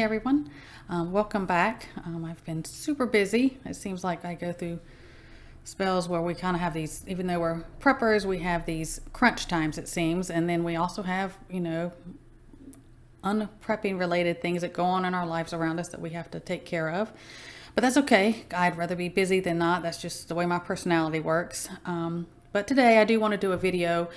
everyone, welcome back. I've been super busy. It seems like I go through spells where we kind of have these, even though we're preppers, we have these crunch times, it seems, and then we also have, unprepping related things that go on in our lives around us that we have to take care of. But that's okay. I'd rather be busy than not. That's just the way my personality works. But today I do want to do a video,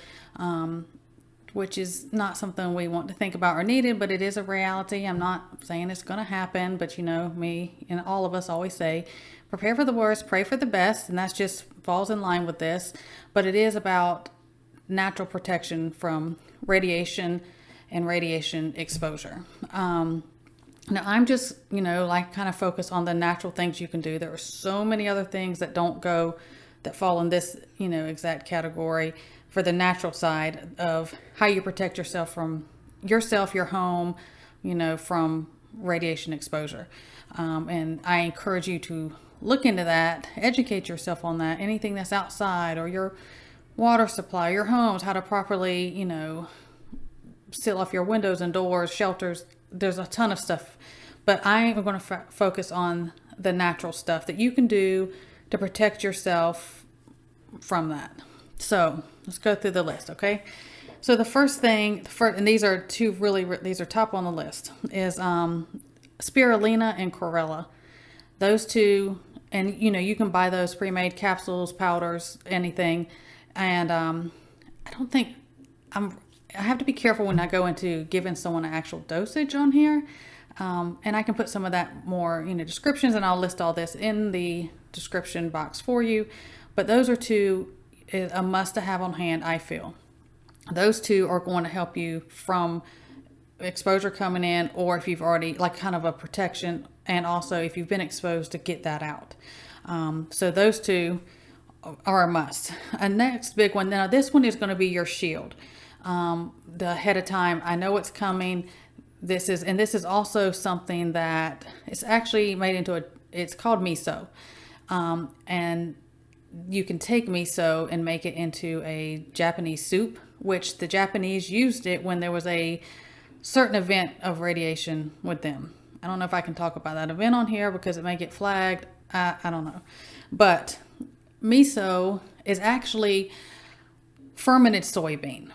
which is not something we want to think about or needed, but it is a reality. I'm not saying it's going to happen, but me and all of us always say, prepare for the worst, pray for the best. And that's just falls in line with this. But it is about natural protection from radiation and radiation exposure. Now I'm just, kind of focus on the natural things you can do. There are so many other things that that fall in this, exact category for the natural side of how you protect yourself from your home, from radiation exposure. And I encourage you to look into that, educate yourself on that, anything that's outside or your water supply, your homes, how to properly, seal off your windows and doors, shelters. There's a ton of stuff, but I am going to focus on the natural stuff that you can do to protect yourself from that. So let's go through the list, okay? So the first thing, and these are these are top on the list, is Spirulina and Chlorella. Those two, and you can buy those pre-made capsules, powders, anything. And I have to be careful when I go into giving someone an actual dosage on here. And I can put some of that more, descriptions, and I'll list all this in the description box for you. But those are two, a must to have on hand, I feel. Those two are going to help you from exposure coming in, or if you've already, kind of a protection, and also if you've been exposed, to get that out. So those two are a must. A next big one, now this one is going to be your shield. The ahead of time, I know it's coming. This is also something that it's actually made into it's called Miso. And you can take Miso and make it into a Japanese soup, which the Japanese used it when there was a certain event of radiation with them. I don't know if I can talk about that event on here because it may get flagged. I don't know. But Miso is actually fermented soybean.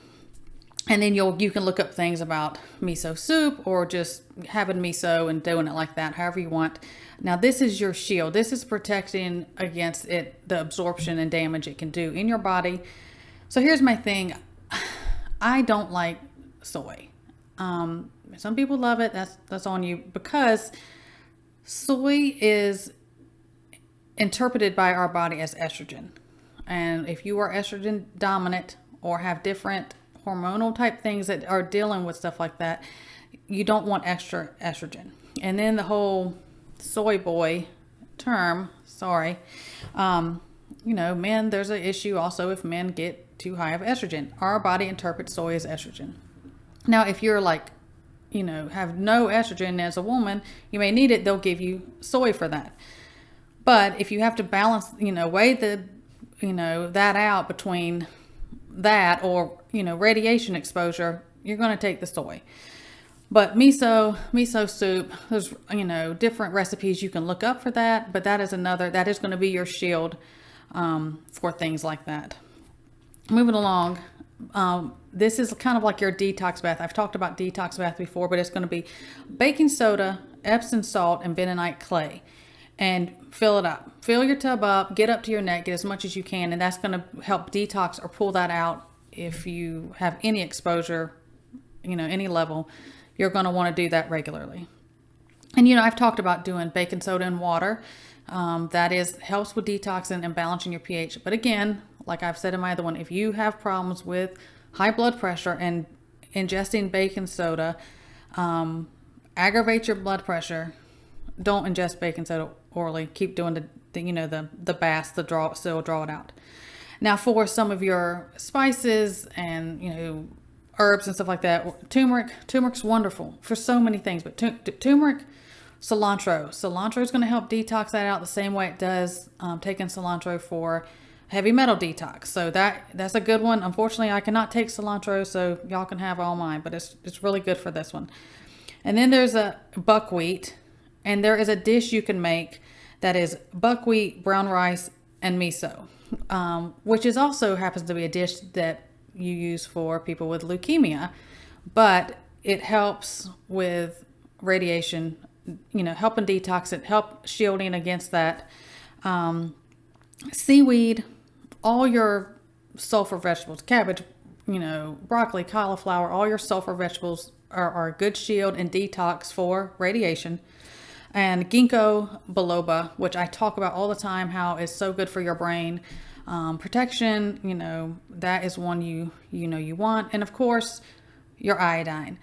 And then you can look up things about miso soup or just having miso and doing it like that, however you want. Now this is your shield. This is protecting against the absorption and damage it can do in your body. So here's my thing. I don't like soy. Some people love it. That's on you, because soy is interpreted by our body as estrogen. And if you are estrogen dominant or have different hormonal type things that are dealing with stuff like that, you don't want extra estrogen. And then the whole soy boy term, men, there's an issue also if men get too high of estrogen. Our body interprets soy as estrogen. Now, if you're have no estrogen as a woman, you may need it, they'll give you soy for that. But if you have to balance, weigh that out between that or radiation exposure, you're going to take the soy. But miso soup, there's different recipes you can look up for that, but that is going to be your shield for things like that. Moving along, this is kind of like your detox bath. I've talked about detox bath before, but it's going to be baking soda, Epsom salt, and benonite clay. And fill it up. Fill your tub up, get up to your neck, get as much as you can, and that's going to help detox or pull that out. If you have any exposure, any level, you're going to want to do that regularly. And I've talked about doing baking soda and water. That helps with detoxing and balancing your pH. But again, like I've said in my other one, if you have problems with high blood pressure and ingesting baking soda aggravates your blood pressure, don't ingest baking soda orally. Keep doing the baths, draw it out. Now for some of your spices and herbs and stuff like that, turmeric's wonderful for so many things. But turmeric, cilantro is going to help detox that out the same way it does taking cilantro for heavy metal detox. So that's a good one. Unfortunately, I cannot take cilantro, so y'all can have all mine, but it's really good for this one. And then there's a buckwheat, and there is a dish you can make that is buckwheat, brown rice, and miso, which is also happens to be a dish that you use for people with leukemia, but it helps with radiation, helping detox it, help shielding against that. Seaweed, all your sulfur vegetables, cabbage, broccoli, cauliflower, all your sulfur vegetables are a good shield and detox for radiation. And ginkgo biloba, which I talk about all the time, how it's so good for your brain. Protection, that is one you want. And of course, your iodine,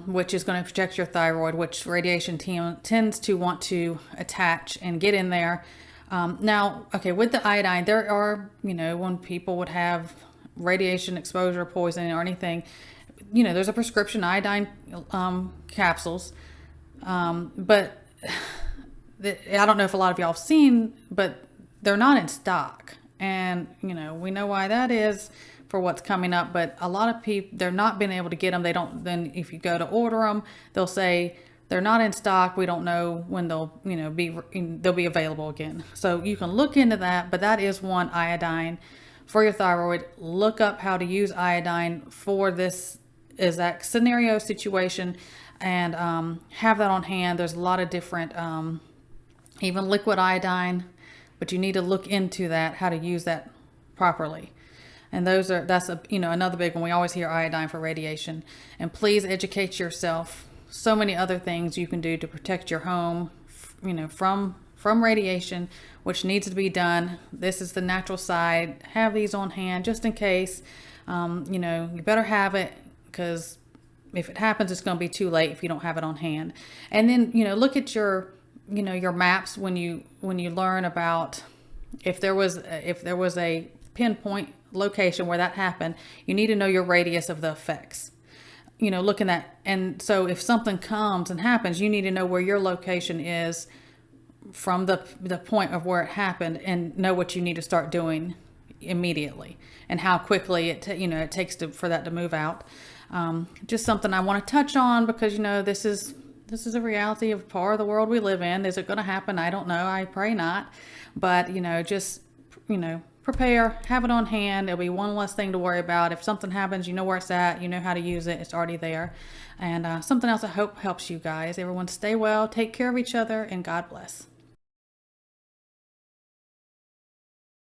which is going to protect your thyroid, which radiation tends to want to attach and get in there. Now, okay, with the iodine, there are, when people would have radiation exposure, poisoning, or anything, there's a prescription iodine capsules. But I don't know if a lot of y'all have seen, but they're not in stock. And, we know why that is for what's coming up. But a lot of people, they're not being able to get them. Then if you go to order them, they'll say they're not in stock. We don't know when they'll be available again. So you can look into that. But that is one, iodine for your thyroid. Look up how to use iodine for this exact scenario situation, and have that on hand. There's a lot of different, even liquid iodine, but you need to look into that, how to use that properly. And that's another big one. We always hear iodine for radiation. And please educate yourself. So many other things you can do to protect your home, from radiation, which needs to be done. This is the natural side. Have these on hand just in case. You better have it, because if it happens, it's going to be too late if you don't have it on hand. And then, look at your maps when you learn about if there was a pinpoint location where that happened. You need to know your radius of the effects. Looking at, and so if something comes and happens, you need to know where your location is from the point of where it happened, and know what you need to start doing immediately, and how quickly it takes for that to move out. Just something I want to touch on, because this is a reality of part of the world we live in. Is it going to happen? I don't know. I pray not. But just prepare, have it on hand. It'll be one less thing to worry about. If something happens, you know where it's at, you know how to use it. It's already there. And something else I hope helps you guys. Everyone stay well, take care of each other, and God bless.